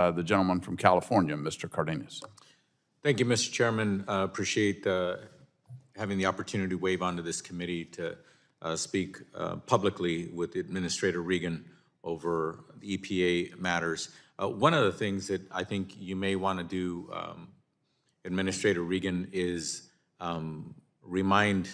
the gentleman from California, Mr. Cardenas. Thank you, Mr. Chairman. Appreciate having the opportunity to wave onto this committee to speak publicly with Administrator Regan over the EPA matters. One of the things that I think you may want to do, Administrator Regan, is remind,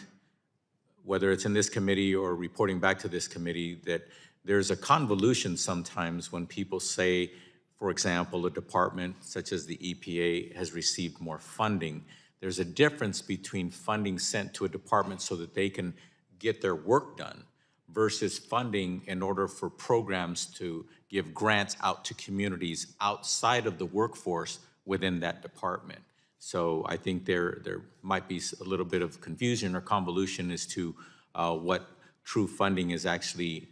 whether it's in this committee or reporting back to this committee, that there's a convolution sometimes when people say, for example, a department such as the EPA has received more funding. There's a difference between funding sent to a department so that they can get their work done versus funding in order for programs to give grants out to communities outside of the workforce within that department. So I think there might be a little bit of confusion or convolution as to what true funding is actually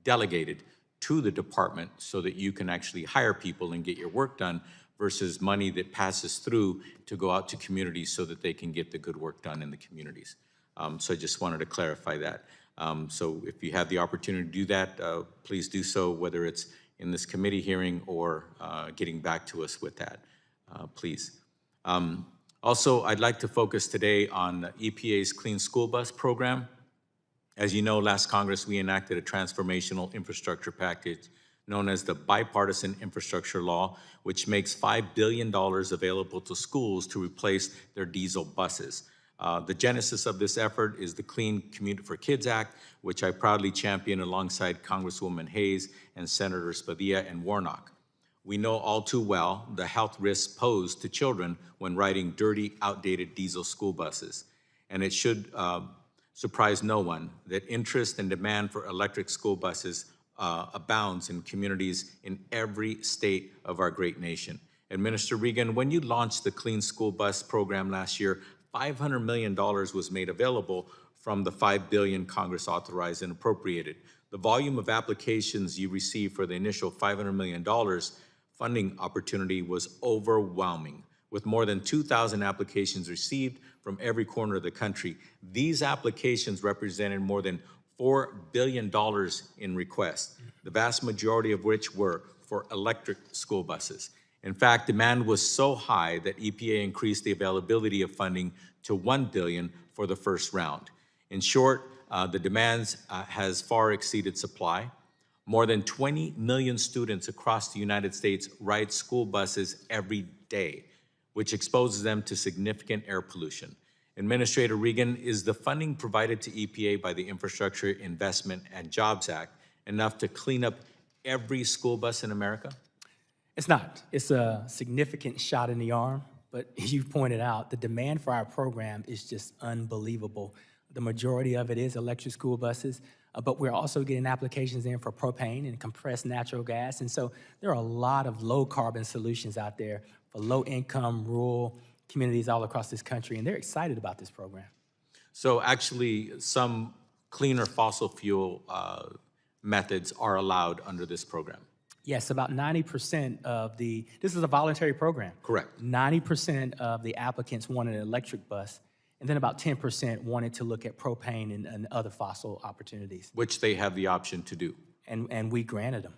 delegated to the department so that you can actually hire people and get your work done versus money that passes through to go out to communities so that they can get the good work done in the communities. So I just wanted to clarify that. So if you have the opportunity to do that, please do so, whether it's in this committee hearing or getting back to us with that, please. Also, I'd like to focus today on EPA's Clean School Bus program. As you know, last Congress, we enacted a transformational infrastructure package known as the Bipartisan Infrastructure Law, which makes $5 billion available to schools to replace their diesel buses. The genesis of this effort is the Clean Community for Kids Act, which I proudly champion alongside Congresswoman Hayes and Senators Padilla and Warnock. We know all too well the health risks posed to children when riding dirty, outdated diesel school buses. And it should surprise no one that interest and demand for electric school buses abounds in communities in every state of our great nation. And Minister Regan, when you launched the Clean School Bus program last year, $500 million was made available from the $5 billion Congress authorized and appropriated. The volume of applications you received for the initial $500 million funding opportunity was overwhelming, with more than 2,000 applications received from every corner of the country. These applications represented more than $4 billion in requests, the vast majority of which were for electric school buses. In fact, demand was so high that EPA increased the availability of funding to $1 billion for the first round. In short, the demands has far exceeded supply. More than 20 million students across the United States ride school buses every day, which exposes them to significant air pollution. Administrator Regan, is the funding provided to EPA by the Infrastructure Investment and Jobs Act enough to clean up every school bus in America? It's not. It's a significant shot in the arm, but you pointed out the demand for our program is just unbelievable. The majority of it is electric school buses, but we're also getting applications in for propane and compressed natural gas. And so there are a lot of low carbon solutions out there for low income, rural communities all across this country, and they're excited about this program. So actually, some cleaner fossil fuel methods are allowed under this program. Yes, about 90% of this is a voluntary program. Correct. 90% of the applicants wanted an electric bus, and then about 10% wanted to look at propane and other fossil opportunities. Which they have the option to do. And we granted them.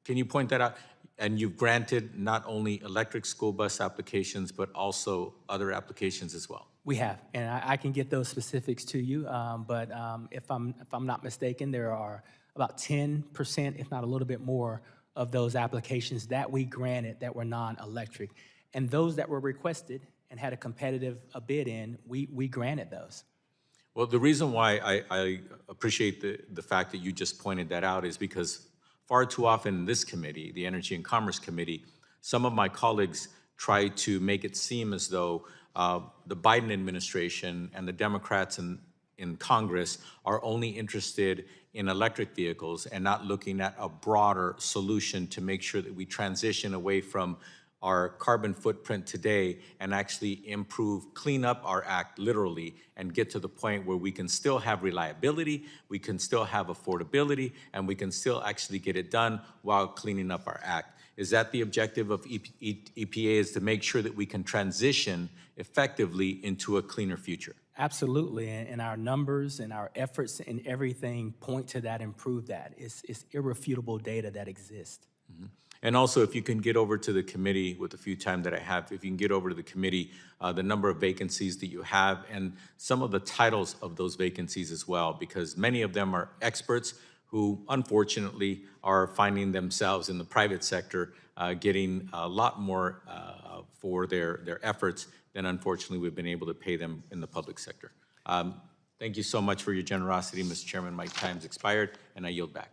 Can you point that out? And you've granted not only electric school bus applications, but also other applications as well? We have, and I can get those specifics to you, but if I'm not mistaken, there are about 10%, if not a little bit more, of those applications that we granted that were non-electric. And those that were requested and had a competitive bid in, we granted those. Well, the reason why I appreciate the fact that you just pointed that out is because far too often in this committee, the Energy and Commerce Committee, some of my colleagues try to make it seem as though the Biden administration and the Democrats in Congress are only interested in electric vehicles and not looking at a broader solution to make sure that we transition away from our carbon footprint today and actually clean up our act literally and get to the point where we can still have reliability, we can still have affordability, and we can still actually get it done while cleaning up our act. Is that the objective of EPA, is to make sure that we can transition effectively into a cleaner future? Absolutely, and our numbers and our efforts and everything point to that and prove that. It's irrefutable data that exists. Mm-hmm. And also, if you can get over to the committee with the few time that I have, if you can get over to the committee, the number of vacancies that you have and some of the titles of those vacancies as well, because many of them are experts who unfortunately are finding themselves in the private sector getting a lot more for their efforts than unfortunately we've been able to pay them in the public sector. Thank you so much for your generosity, Mr. Chairman. My time's expired, and I yield back.